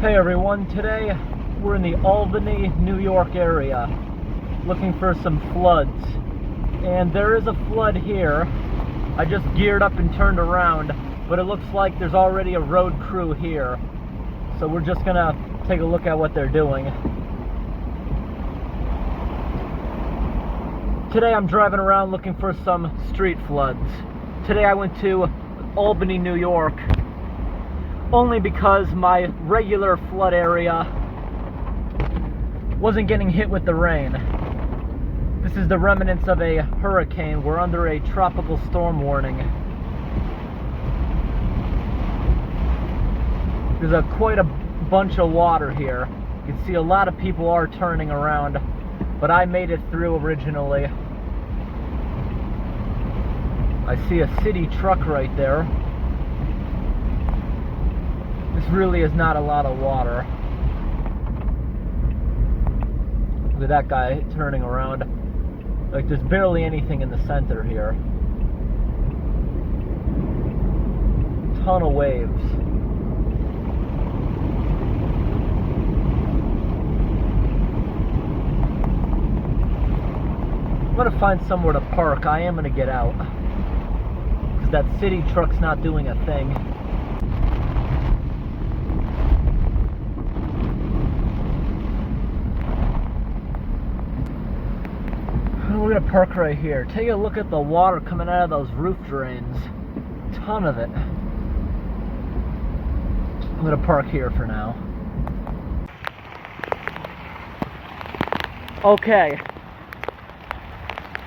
Hey everyone, today we're in the Albany, New York area looking for some floods, and there is a flood here. I just geared up and turned around, but it looks like there's already a road crew here, so we're just gonna take a look at what they're doing. Today I'm driving around looking for some street floods. Today I went to Albany, New York, only because my regular flood area wasn't getting hit with the rain. This is the remnants of a hurricane. We're under a tropical storm warning. There's quite a bunch of water here. You can see a lot of people are turning around, but I made it through originally. I see a city truck right there. This really is not a lot of water. Look at that guy turning around. Like, there's barely anything in the center here. Ton of waves. I'm gonna find somewhere to park. I am gonna get out, because that city truck's not doing a thing. We're gonna park right here. Take a look at the water coming out of those roof drains. Ton of it. I'm gonna park here for now. Okay.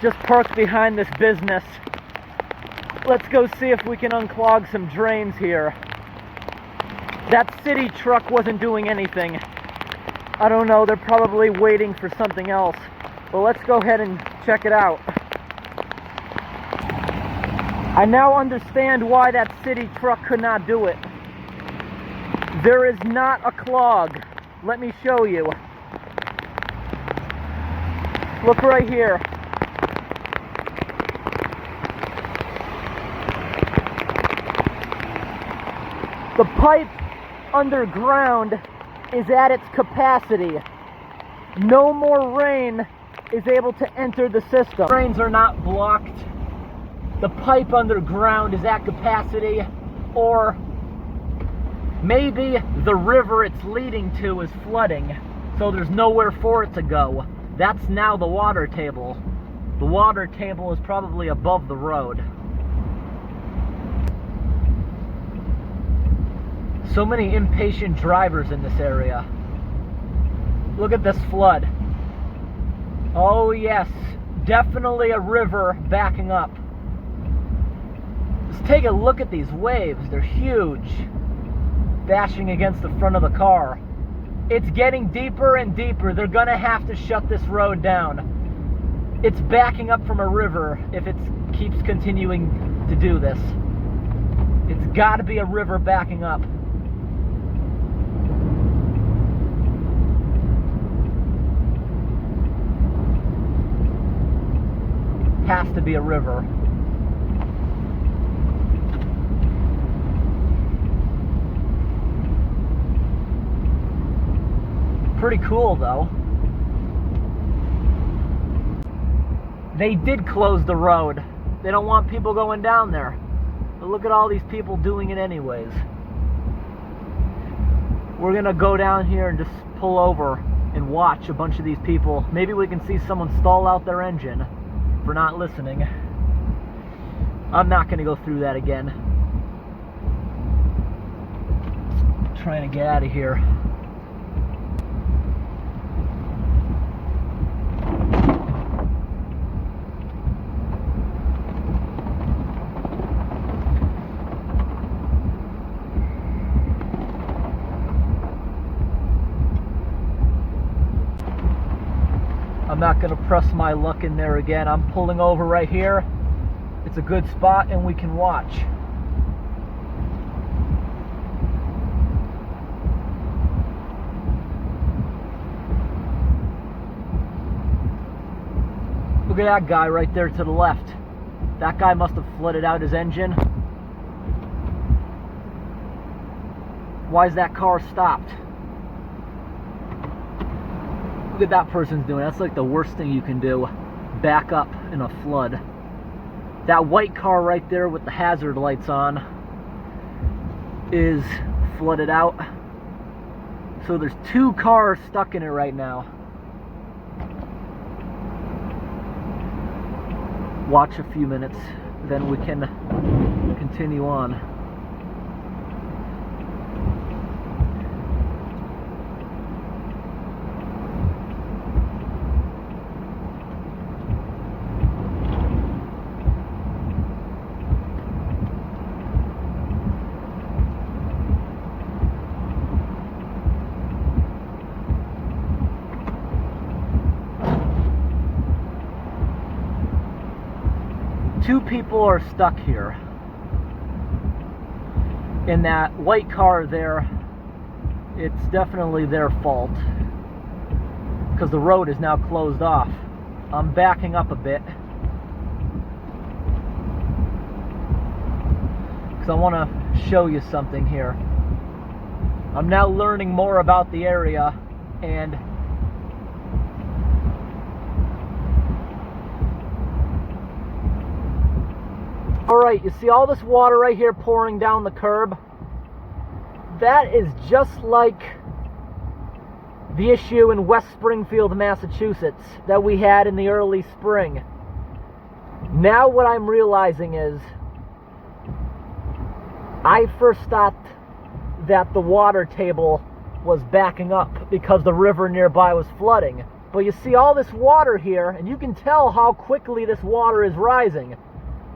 Just parked behind this business. Let's go see if we can unclog some drains here. That city truck wasn't doing anything. I don't know, they're probably waiting for something else. But let's go ahead and check it out. I now understand why that city truck could not do it. There is not a clog. Let me show you. Look right here. The pipe underground is at its capacity. No more rain is able to enter the system. Drains are not blocked. The pipe underground is at capacity, or maybe the river it's leading to is flooding, so there's nowhere for it to go. That's now the water table. The water table is probably above the road. So many impatient drivers in this area. Look at this flood. Oh yes, definitely a river backing up. Just take a look at these waves. They're huge, bashing against the front of the car. It's getting deeper and deeper. They're gonna have to shut this road down. It's backing up from a river if it keeps continuing to do this. It's gotta be a river backing up. Has to be a river. Pretty cool though. They did close the road. They don't want people going down there. But look at all these people doing it anyways. We're gonna go down here and just pull over and watch a bunch of these people. Maybe we can see someone stall out their engine for not listening. I'm not gonna go through that again. Trying to get out of here. I'm not going to press my luck in there again. I'm pulling over right here. It's a good spot and we can watch. Look at that guy right there to the left. That guy must have flooded out his engine. Why is that car stopped? Look at that person's doing. That's like the worst thing you can do. Back up in a flood. That white car right there with the hazard lights on is flooded out. So there's 2 cars stuck in it right now. Watch a few minutes, then we can continue on. Two people are stuck here. In that white car there, it's definitely their fault because the road is now closed off. I'm backing up a bit because I want to show you something here. I'm now learning more about the area, and alright, you see all this water right here pouring down the curb? That is just like the issue in West Springfield, Massachusetts that we had in the early spring. Now what I'm realizing is I first thought that the water table was backing up because the river nearby was flooding. But you see all this water here, and you can tell how quickly this water is rising.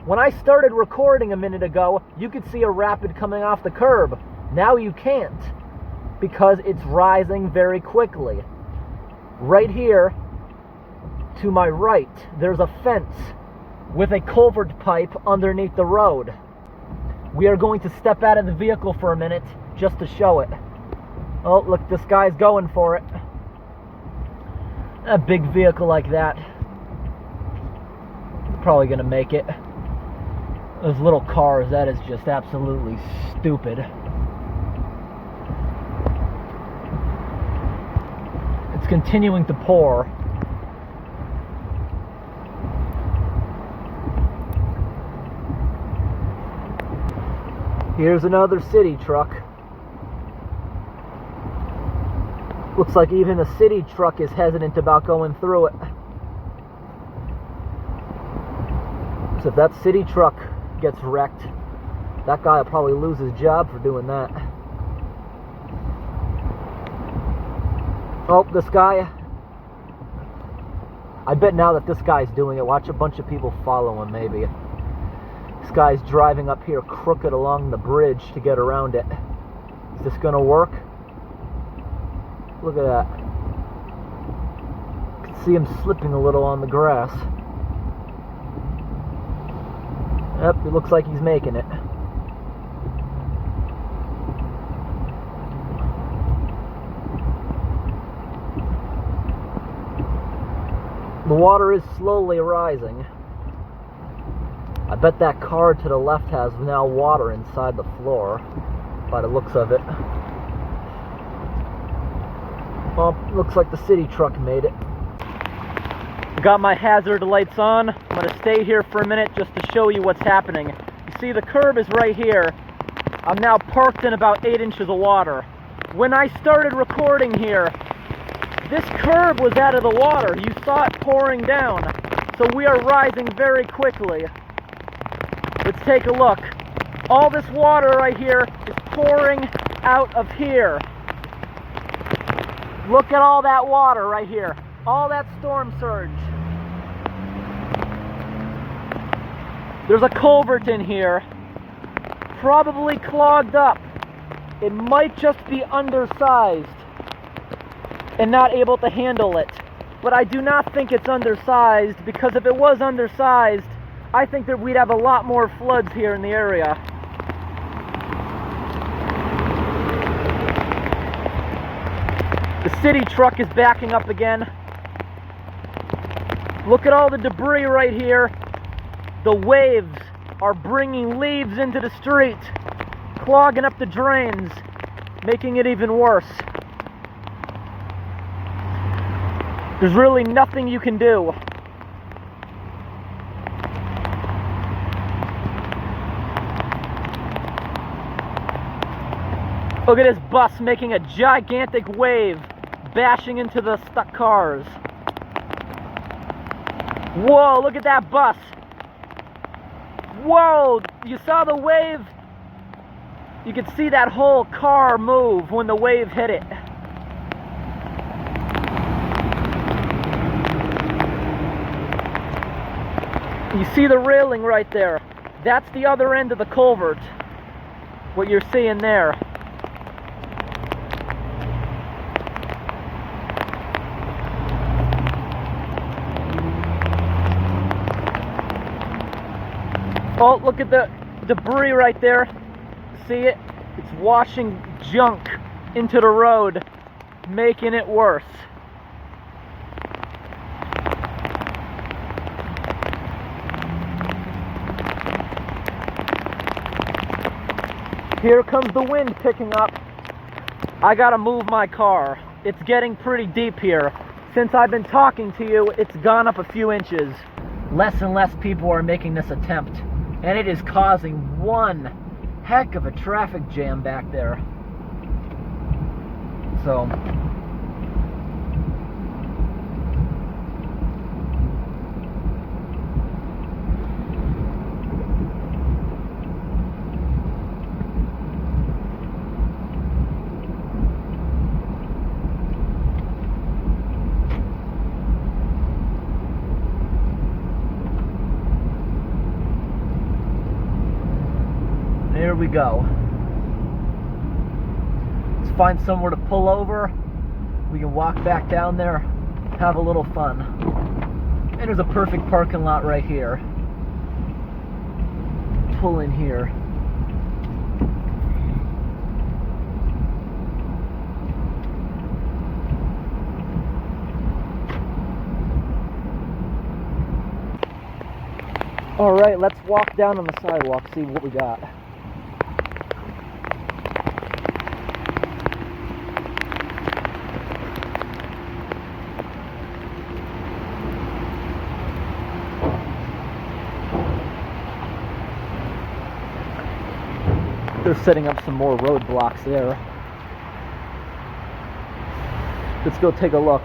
When I started recording a minute ago, you could see a rapid coming off the curb. Now you can't, because it's rising very quickly. Right here, to my right, there's a fence with a culvert pipe underneath the road. We are going to step out of the vehicle for a minute just to show it. Oh, look, this guy's going for it. A big vehicle like that, probably gonna make it. Those little cars, that is just absolutely stupid. It's continuing to pour. Here's another city truck. Looks like even the city truck is hesitant about going through it. So if that city truck gets wrecked, that guy will probably lose his job for doing that. Oh, this guy, I bet now that this guy's doing it, watch a bunch of people follow him maybe. This guy's driving up here crooked along the bridge to get around it. Is this gonna work? Look at that. You can see him slipping a little on the grass. Yep, it looks like he's making it. The water is slowly rising. I bet that car to the left has now water inside the floor, by the looks of it. Well, looks like the city truck made it. Got my hazard lights on. I'm going to stay here for a minute just to show you what's happening. You see, the curb is right here. I'm now parked in about 8 inches of water. When I started recording here, this curb was out of the water. You saw it pouring down. So we are rising very quickly. Let's take a look. All this water right here is pouring out of here. Look at all that water right here. All that storm surge. There's a culvert in here, probably clogged up. It might just be undersized and not able to handle it. But I do not think it's undersized, because if it was undersized, I think that we'd have a lot more floods here in the area. The city truck is backing up again. Look at all the debris right here. The waves are bringing leaves into the street, clogging up the drains, making it even worse. There's really nothing you can do. Look at this bus making a gigantic wave, bashing into the stuck cars. Whoa, look at that bus. Whoa, you saw the wave? You could see that whole car move when the wave hit it. You see the railing right there. That's the other end of the culvert, what you're seeing there. Oh, look at the debris right there. See it? It's washing junk into the road, making it worse. Here comes the wind picking up. I gotta move my car. It's getting pretty deep here. Since I've been talking to you, it's gone up a few inches. Less and less people are making this attempt, and it is causing one heck of a traffic jam back there. So, here we go. Let's find somewhere to pull over. We can walk back down there, have a little fun. And there's a perfect parking lot right here. Pull in here. All right, let's walk down on the sidewalk, see what we got. They're setting up some more roadblocks there. Let's go take a look.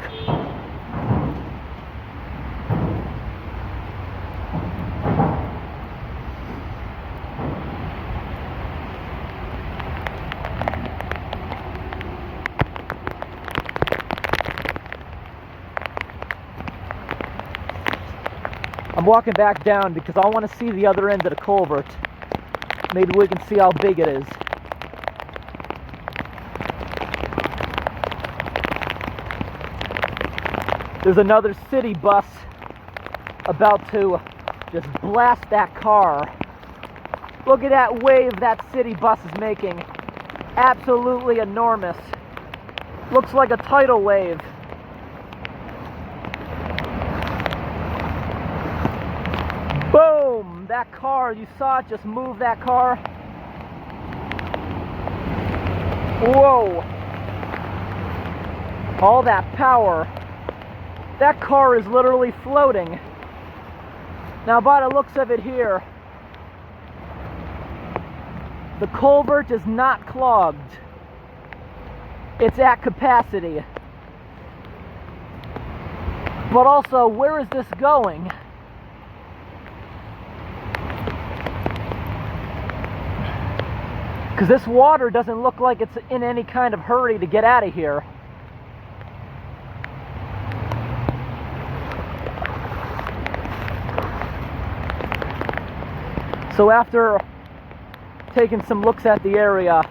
I'm walking back down because I want to see the other end of the culvert. Maybe we can see how big it is. There's another city bus about to just blast that car. Look at that wave that city bus is making. Absolutely enormous. Looks like a tidal wave. Boom! That car, you saw it just move that car? Whoa! All that power. That car is literally floating. Now, by the looks of it here, the culvert is not clogged. It's at capacity. But also, where is this going? Because this water doesn't look like it's in any kind of hurry to get out of here. So after taking some looks at the area,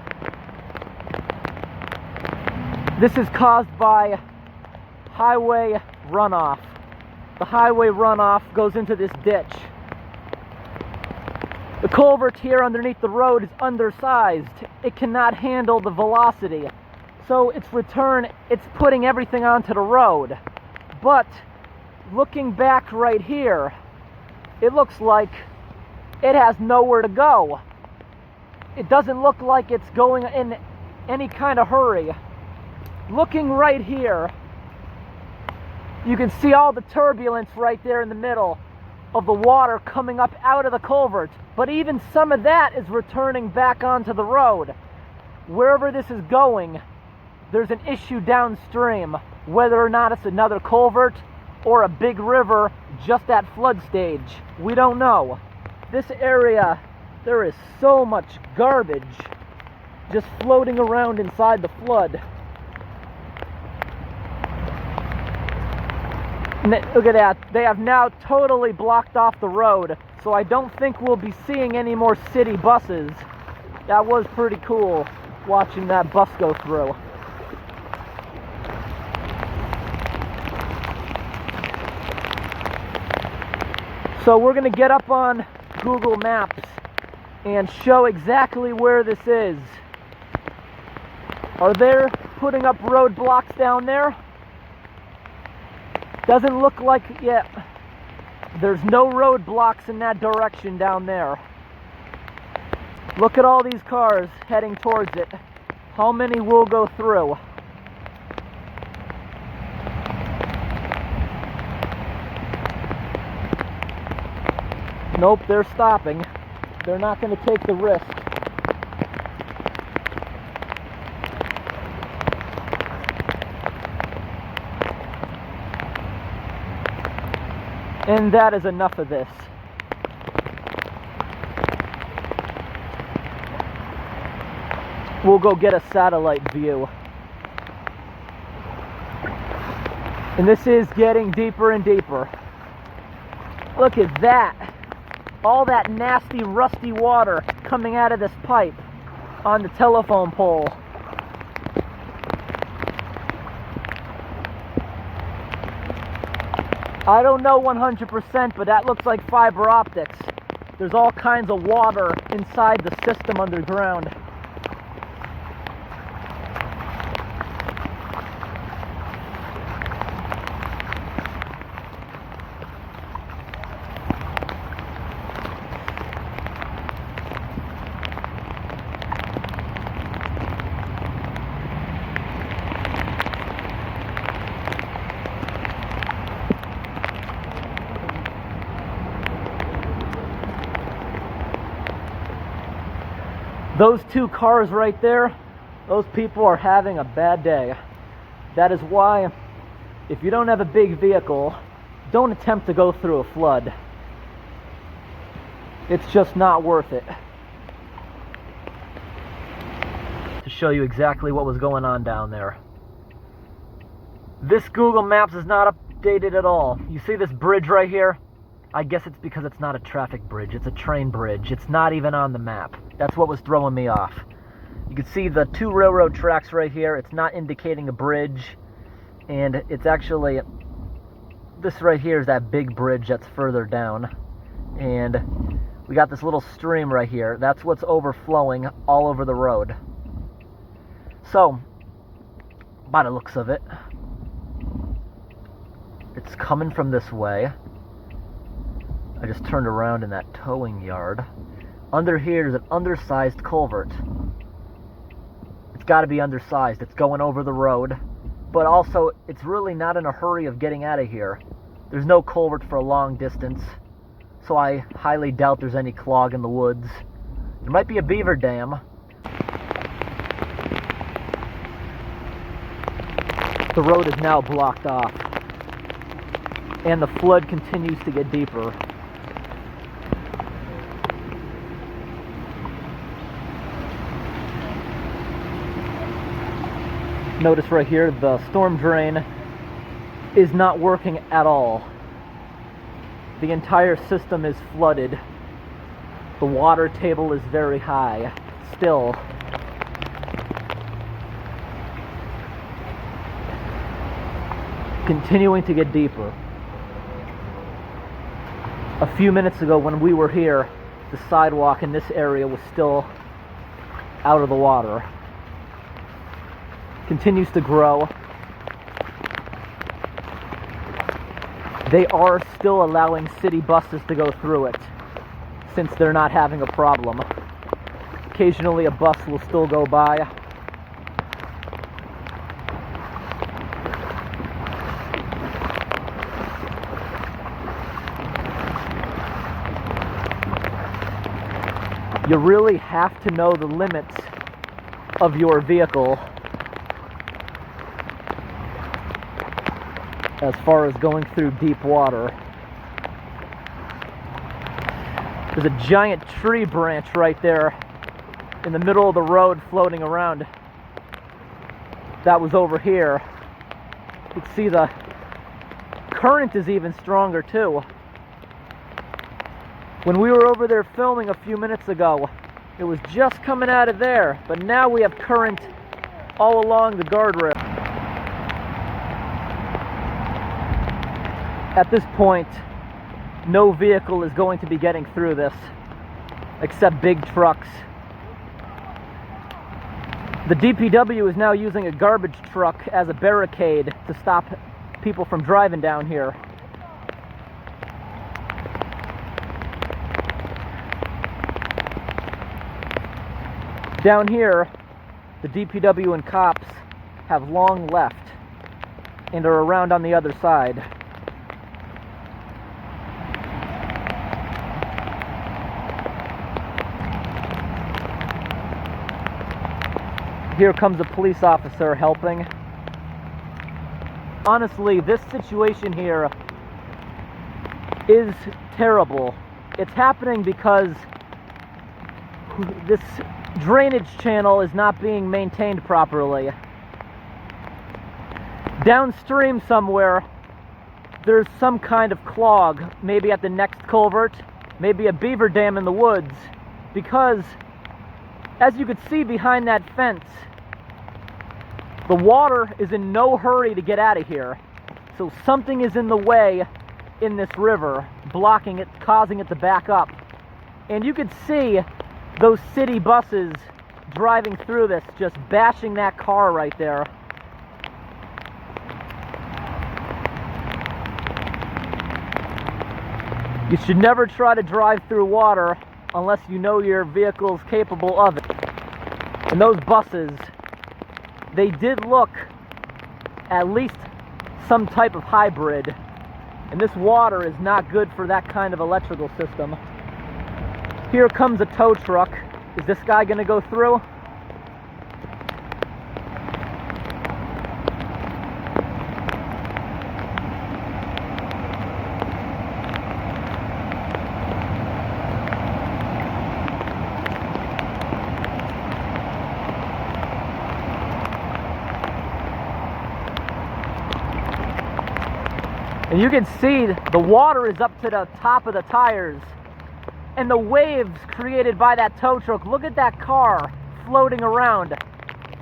this is caused by highway runoff. The highway runoff goes into this ditch. The culvert here underneath the road is undersized. It cannot handle the velocity. So it's putting everything onto the road. But looking back right here, it looks like it has nowhere to go. It doesn't look like it's going in any kind of hurry. Looking right here, You can see all the turbulence right there in the middle of the water coming up out of the culvert. But even some of that is returning back onto the road. Wherever this is going, there's an issue downstream, whether or not it's another culvert or a big river just at flood stage. We don't know. This area, there is so much garbage just floating around inside the flood. Look at that. They have now totally blocked off the road, so I don't think we'll be seeing any more city buses. That was pretty cool, watching that bus go through. So we're going to get up on Google Maps and show exactly where this is. Are they putting up roadblocks down there? Doesn't look like it yet. There's no roadblocks in that direction down there. Look at all these cars heading towards it. How many will go through? Nope, they're stopping. They're not going to take the risk. And that is enough of this. We'll go get a satellite view. And this is getting deeper and deeper. Look at that. All that nasty, rusty water coming out of this pipe on the telephone pole. I don't know 100%, but that looks like fiber optics. There's all kinds of water inside the system underground. Those two cars right there, those people are having a bad day. That is why, if you don't have a big vehicle, don't attempt to go through a flood. It's just not worth it. To show you exactly what was going on down there. This Google Maps is not updated at all. You see this bridge right here? I guess it's because it's not a traffic bridge, it's a train bridge. It's not even on the map. That's what was throwing me off. You can see the two railroad tracks right here. It's not indicating a bridge. And it's actually, this right here is that big bridge that's further down. And we got this little stream right here. That's what's overflowing all over the road. So, by the looks of it, it's coming from this way. I just turned around in that towing yard. Under here is an undersized culvert. It's got to be undersized. It's going over the road. But also, it's really not in a hurry of getting out of here. There's no culvert for a long distance. So I highly doubt there's any clog in the woods. There might be a beaver dam. The road is now blocked off. And the flood continues to get deeper. Notice right here, the storm drain is not working at all. The entire system is flooded. The water table is very high, still. Continuing to get deeper. A few minutes ago when we were here, the sidewalk in this area was still out of the water. Continues to grow. They are still allowing city buses to go through it, since they're not having a problem. Occasionally a bus will still go by. You really have to know the limits of your vehicle as far as going through deep water. There's a giant tree branch right there in the middle of the road floating around. That was over here. You can see the current is even stronger too. When we were over there filming a few minutes ago, it was just coming out of there, but now we have current all along the guardrail. At this point, no vehicle is going to be getting through this, except big trucks. The DPW is now using a garbage truck as a barricade to stop people from driving down here. Down here, the DPW and cops have long left and are around on the other side. Here comes a police officer helping. Honestly, this situation here is terrible. It's happening because this drainage channel is not being maintained properly. Downstream somewhere, there's some kind of clog, maybe at the next culvert, maybe a beaver dam in the woods, because as you could see behind that fence, the water is in no hurry to get out of here. So something is in the way in this river, blocking it, causing it to back up. And you could see those city buses driving through this, just bashing that car right there. You should never try to drive through water unless you know your vehicle is capable of it. And those buses, they did look at least some type of hybrid. And this water is not good for that kind of electrical system. Here comes a tow truck. Is this guy gonna go through? And you can see the water is up to the top of the tires. And the waves created by that tow truck, look at that car floating around.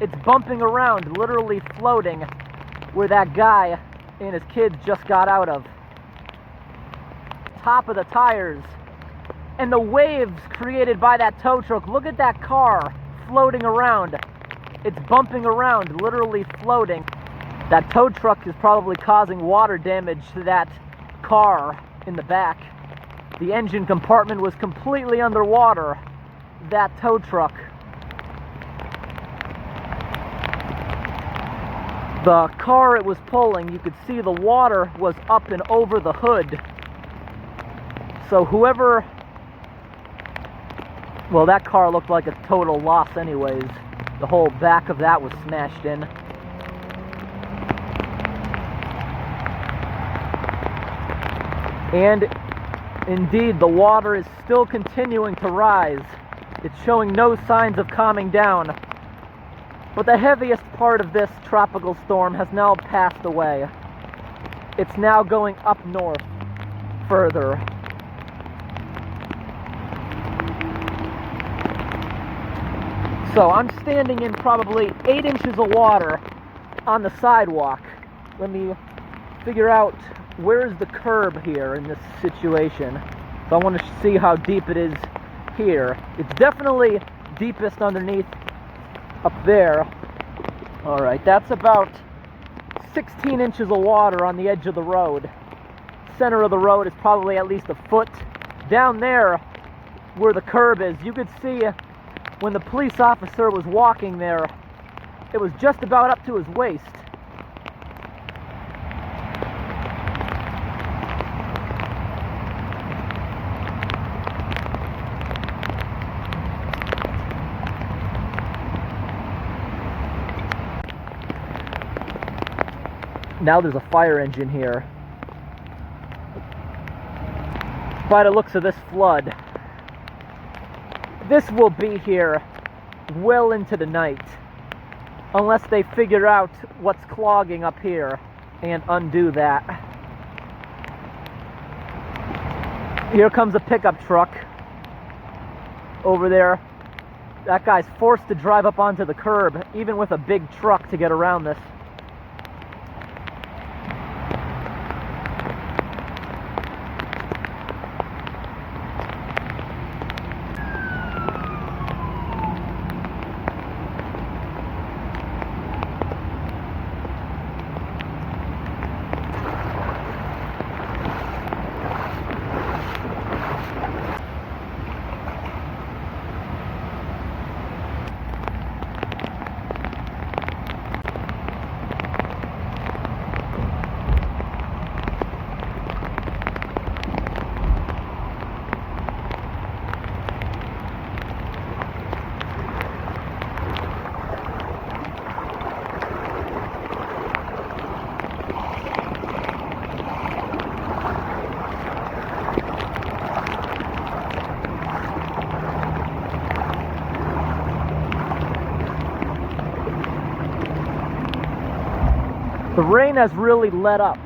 It's bumping around, literally floating, where that guy and his kids just got out of. Top of the tires. And the waves created by that tow truck, look at that car floating around. It's bumping around, literally floating. That tow truck is probably causing water damage to that car in the back. The engine compartment was completely underwater, that tow truck. The car it was pulling, you could see the water was up and over the hood. So whoever, well, that car looked like a total loss anyways. The whole back of that was smashed in. And indeed, the water is still continuing to rise. It's showing no signs of calming down. But the heaviest part of this tropical storm has now passed away. It's now going up north further. So I'm standing in probably 8 inches of water on the sidewalk. Let me figure out where's the curb here in this situation. So I want to see how deep it is here. It's definitely deepest underneath up there. Alright, that's about 16 inches of water on the edge of the road. Center of the road is probably at least a foot. Down there, where the curb is, you could see when the police officer was walking there, it was just about up to his waist. Now there's a fire engine here. By the looks of this flood, this will be here well into the night, unless they figure out what's clogging up here and undo that. Here comes a pickup truck over there. That guy's forced to drive up onto the curb, even with a big truck, to get around this. The rain has really let up,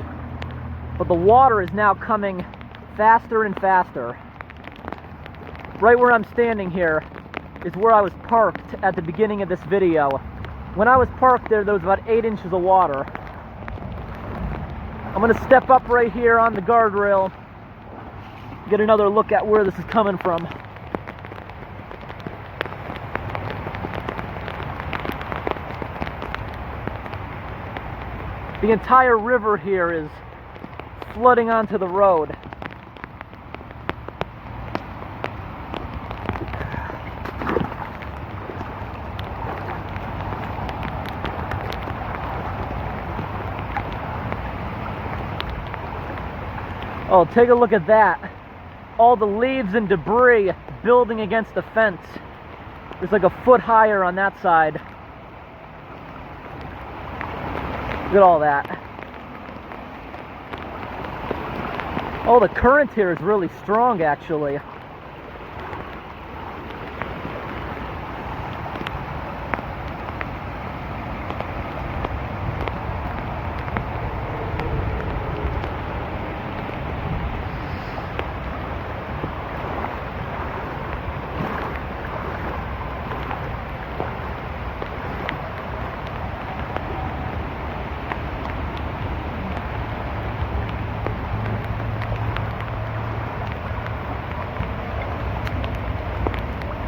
but the water is now coming faster and faster. Right where I'm standing here is where I was parked at the beginning of this video. When I was parked there was about 8 inches of water. I'm going to step up right here on the guardrail, get another look at where this is coming from. The entire river here is flooding onto the road. Oh, take a look at that. All the leaves and debris building against the fence. It's like a foot higher on that side. Look at all that. Oh, the current here is really strong, actually.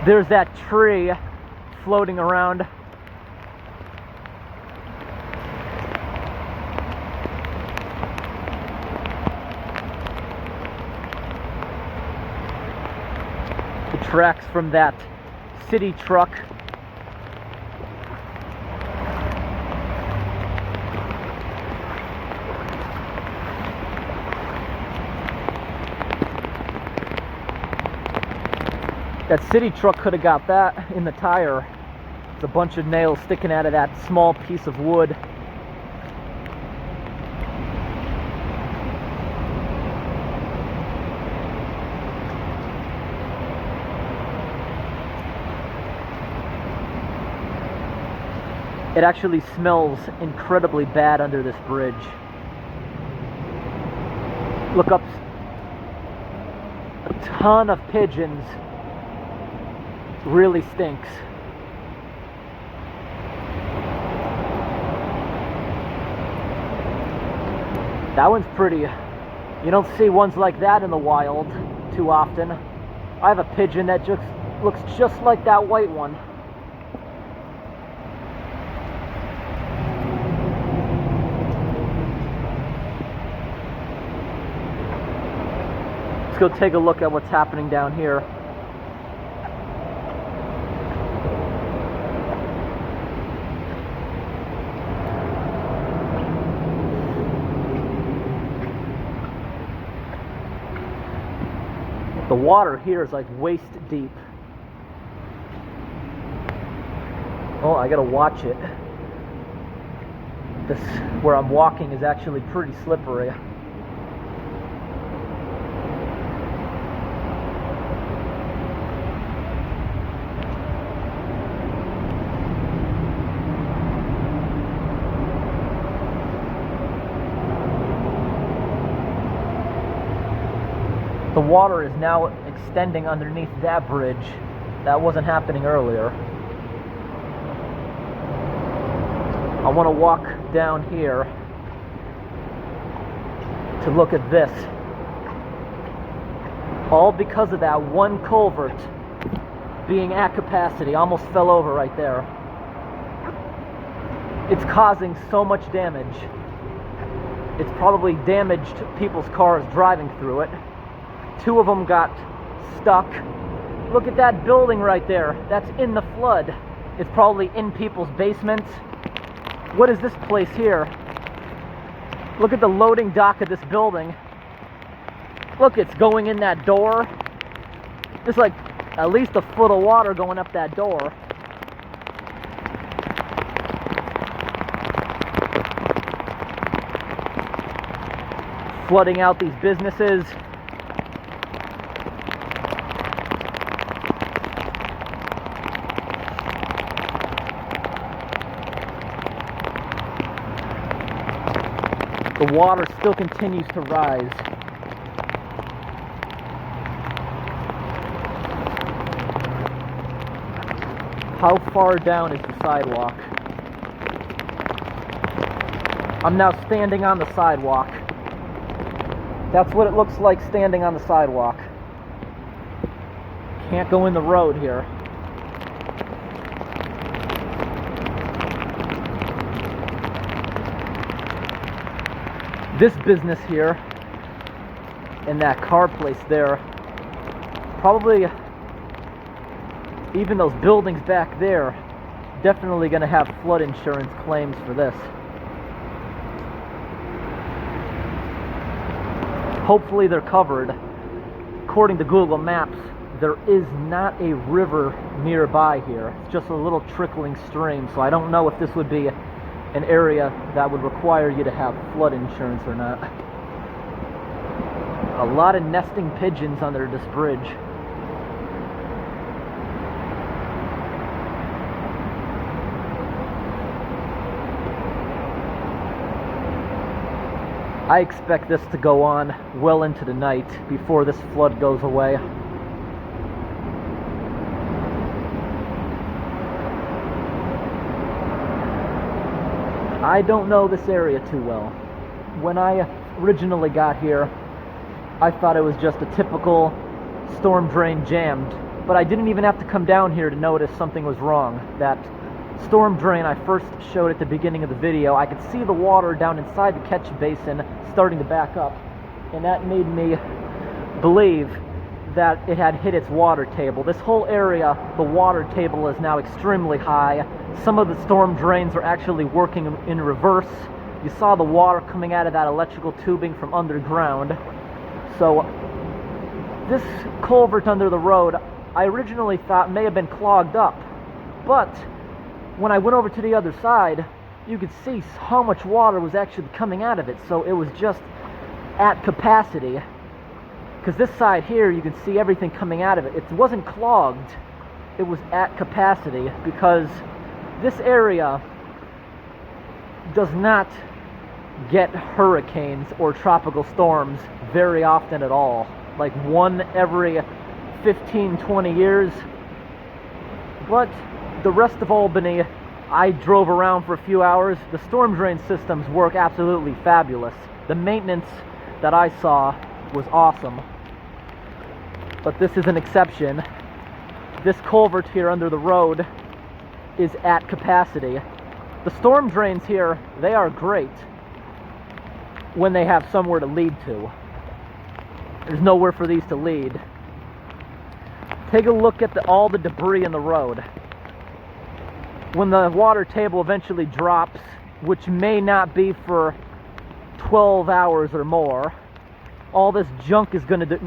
There's that tree floating around. The tracks from that city truck. That city truck could have got that in the tire. There's a bunch of nails sticking out of that small piece of wood. It actually smells incredibly bad under this bridge. Look up. A ton of pigeons. Really stinks. That one's pretty. You don't see ones like that in the wild too often. I have a pigeon that just looks just like that white one. Let's go take a look at what's happening down here. The water here is like waist deep. Oh, I gotta watch it. This, where I'm walking, is actually pretty slippery. The water is now extending underneath that bridge. That wasn't happening earlier. I want to walk down here to look at this. All because of that one culvert being at capacity. I almost fell over right there. It's causing so much damage. It's probably damaged people's cars driving through it. 2 of them got stuck. Look at that building right there. That's in the flood. It's probably in people's basements. What is this place here? Look at the loading dock of this building. Look, it's going in that door. There's like at least a foot of water going up that door. Flooding out these businesses. The water still continues to rise. How far down is the sidewalk? I'm now standing on the sidewalk. That's what it looks like standing on the sidewalk. Can't go in the road here. This business here and that car place there, probably even those buildings back there, definitely going to have flood insurance claims for this. Hopefully they're covered. According to Google Maps, there is not a river nearby here. It's just a little trickling stream, so I don't know if this would be an area that would require you to have flood insurance or not. A lot of nesting pigeons under this bridge. I expect this to go on well into the night before this flood goes away. I don't know this area too well. When I originally got here, I thought it was just a typical storm drain jammed, but I didn't even have to come down here to notice something was wrong. That storm drain I first showed at the beginning of the video, I could see the water down inside the catch basin starting to back up, and that made me believe that it had hit its water table. This whole area, the water table is now extremely high. Some of the storm drains are actually working in reverse. You saw the water coming out of that electrical tubing from underground. So this culvert under the road, I originally thought may have been clogged up, but when I went over to the other side, you could see how much water was actually coming out of it. So it was just at capacity. Because this side here, you can see everything coming out of it. It wasn't clogged, it was at capacity, because this area does not get hurricanes or tropical storms very often at all. Like one every 15, 20 years. But the rest of Albany, I drove around for a few hours. The storm drain systems work absolutely fabulous. The maintenance that I saw was awesome. But this is an exception. This culvert here under the road is at capacity. The storm drains here, they are great when they have somewhere to lead to. There's nowhere for these to lead. Take a look at all the debris in the road. When the water table eventually drops, which may not be for 12 hours or more, all this junk is going to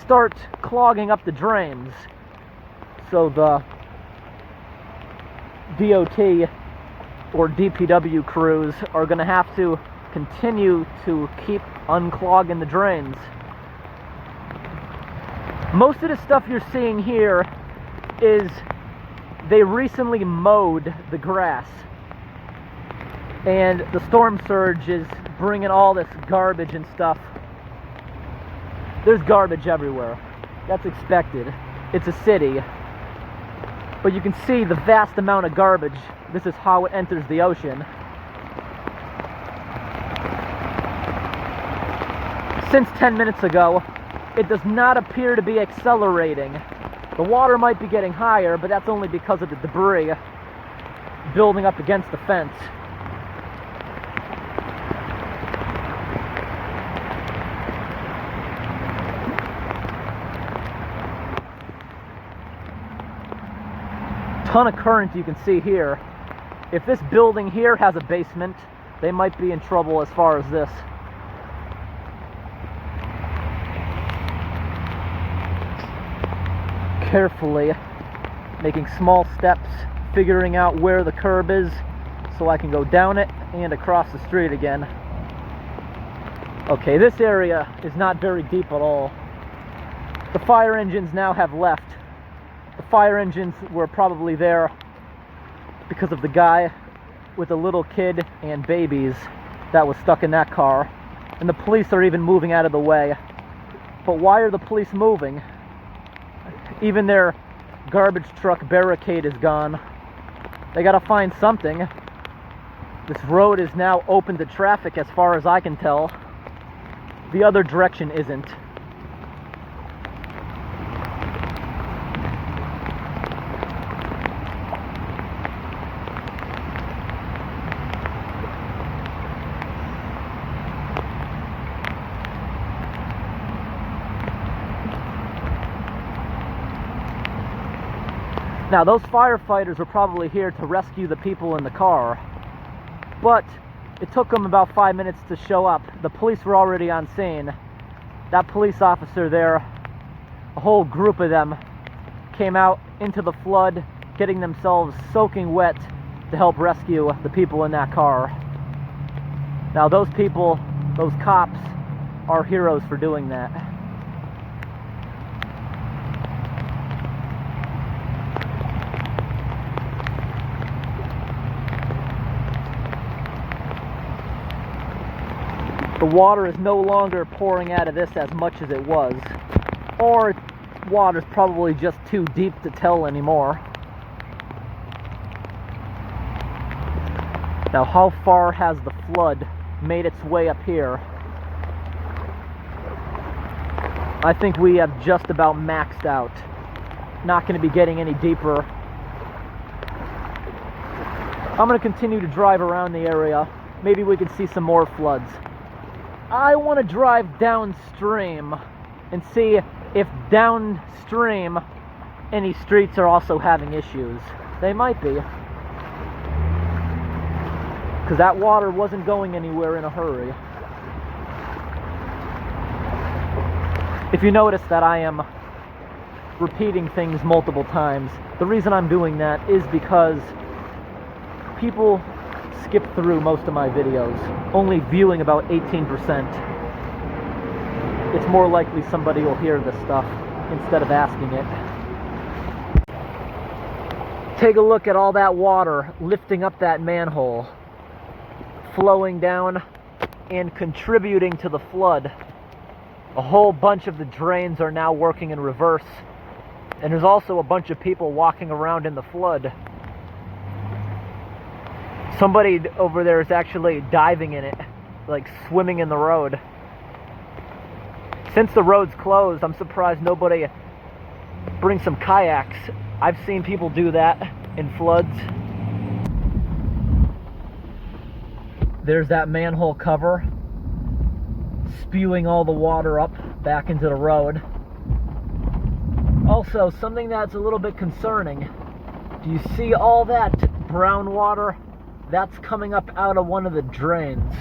start clogging up the drains. So the DOT or DPW crews are going to have to continue to keep unclogging the drains. Most of the stuff you're seeing here is they recently mowed the grass, and the storm surge is bringing all this garbage and stuff. There's garbage everywhere. That's expected. It's a city. But you can see the vast amount of garbage. This is how it enters the ocean. Since 10 minutes ago, it does not appear to be accelerating. The water might be getting higher, but that's only because of the debris building up against the fence. Ton of current you can see here. If this building here has a basement, they might be in trouble as far as this. Carefully making small steps, figuring out where the curb is so I can go down it and across the street again. Okay, this area is not very deep at all. The fire engines now have left. The fire engines were probably there because of the guy with a little kid and babies that was stuck in that car. And the police are even moving out of the way. But why are the police moving? Even their garbage truck barricade is gone. They gotta find something. This road is now open to traffic as far as I can tell. The other direction isn't. Now, those firefighters were probably here to rescue the people in the car, but it took them about 5 minutes to show up. The police were already on scene. That police officer there, a whole group of them, came out into the flood, getting themselves soaking wet to help rescue the people in that car. Now, those people, those cops, are heroes for doing that. The water is no longer pouring out of this as much as it was. Or water's probably just too deep to tell anymore. Now, how far has the flood made its way up here? I think we have just about maxed out. Not going to be getting any deeper. I'm going to continue to drive around the area. Maybe we can see some more floods. I want to drive downstream and see if downstream any streets are also having issues. They might be. Because that water wasn't going anywhere in a hurry. If you notice that I am repeating things multiple times, the reason I'm doing that is because people skip through most of my videos, only viewing about 18%. It's more likely somebody will hear this stuff instead of asking it. Take a look at all that water lifting up that manhole, flowing down and contributing to the flood. A whole bunch of the drains are now working in reverse, and there's also a bunch of people walking around in the flood. Somebody over there is actually diving in it, like swimming in the road. Since the road's closed, I'm surprised nobody brings some kayaks. I've seen people do that in floods. There's that manhole cover, spewing all the water up back into the road. Also, something that's a little bit concerning. Do you see all that brown water? That's coming up out of one of the drains.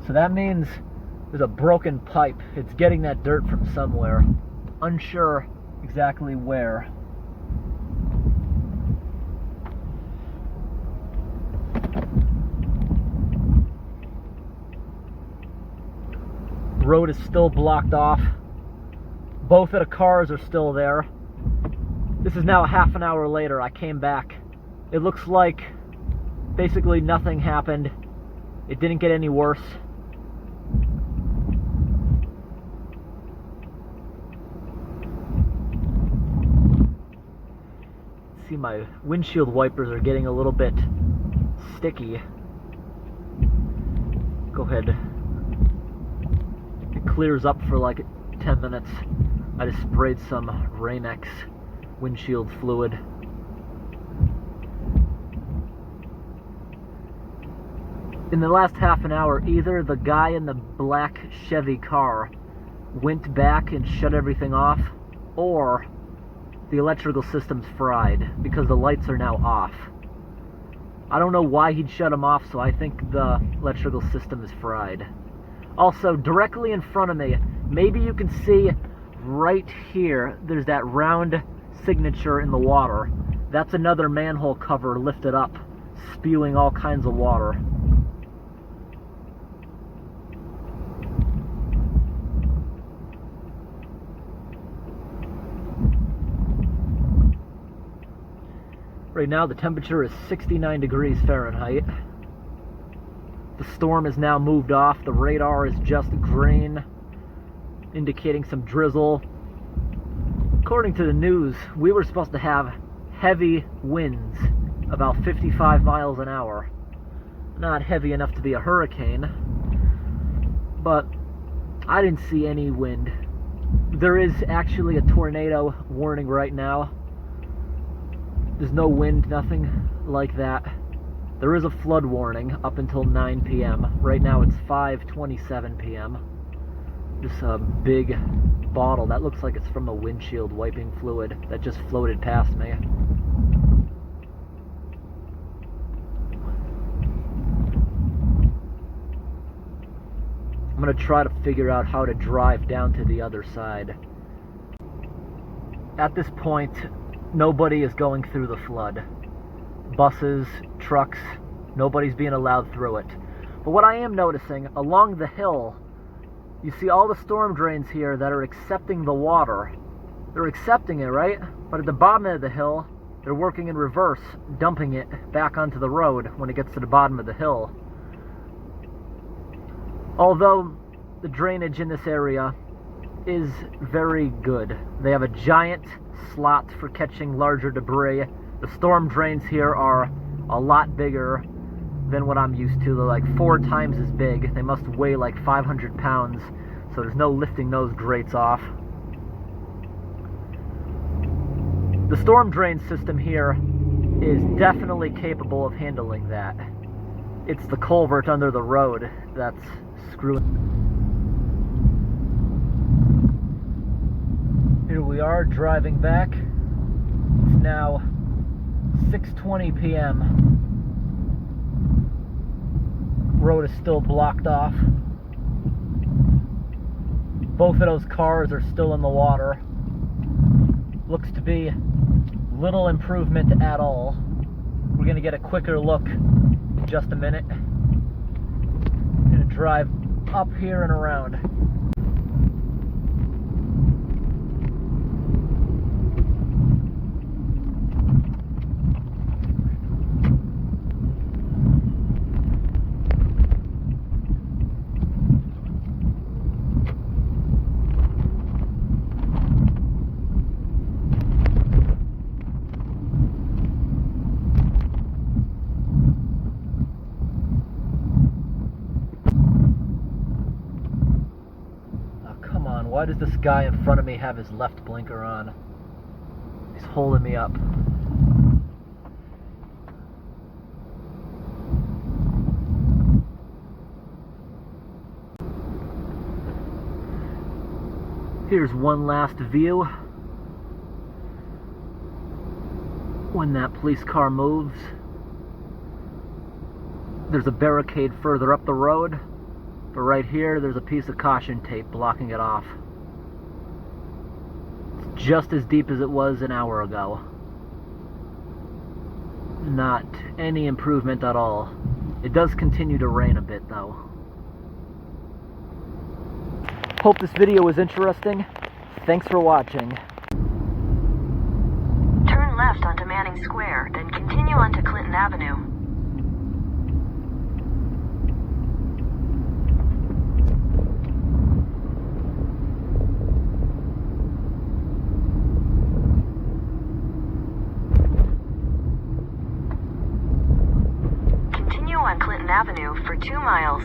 So that means there's a broken pipe. It's getting that dirt from somewhere. Unsure exactly where. Road is still blocked off. Both of the cars are still there. This is now a half an hour later. I came back. It looks like basically nothing happened. It didn't get any worse. See, my windshield wipers are getting a little bit sticky. Go ahead. It clears up for like 10 minutes. I just sprayed some Rain-X windshield fluid. In the last half an hour, either the guy in the black Chevy car went back and shut everything off, or the electrical system's fried because the lights are now off. I don't know why he'd shut them off, so I think the electrical system is fried. Also, directly in front of me, maybe you can see right here, there's that round signature in the water. That's another manhole cover lifted up, spewing all kinds of water. Right now the temperature is 69 degrees Fahrenheit. The storm has now moved off. The radar is just green, indicating some drizzle. According to the news, we were supposed to have heavy winds, about 55 miles an hour. Not heavy enough to be a hurricane, but I didn't see any wind. There is actually a tornado warning right now. There's no wind, nothing like that. There is a flood warning up until 9 p.m. Right now it's 5:27 p.m. Just a big bottle. That looks like it's from a windshield wiping fluid that just floated past me. I'm gonna try to figure out how to drive down to the other side. At this point, nobody is going through the flood. Buses, trucks, nobody's being allowed through it. But what I am noticing, along the hill, you see all the storm drains here that are accepting the water. They're accepting it, right? But at the bottom of the hill, they're working in reverse, dumping it back onto the road when it gets to the bottom of the hill. Although the drainage in this area is very good. They have a giant slot for catching larger debris. The storm drains here are a lot bigger than what I'm used to. They're like 4 times as big. They must weigh like 500 pounds, so there's no lifting those grates off. The storm drain system here is definitely capable of handling that. It's the culvert under the road that's screwing. Here we are driving back. It's now 6:20 p.m. Road is still blocked off. Both of those cars are still in the water. Looks to be little improvement at all. We're going to get a quicker look in just a minute. I'm going to drive up here and around. Why does this guy in front of me have his left blinker on? He's holding me up. Here's one last view. When that police car moves, there's a barricade further up the road, but right here there's a piece of caution tape blocking it off. It's just as deep as it was an hour ago. Not any improvement at all. It does continue to rain a bit though. Hope this video was interesting. Thanks for watching. Turn left onto Manning Square, then continue onto Clinton Avenue. Continue on Clinton Avenue for 2 miles.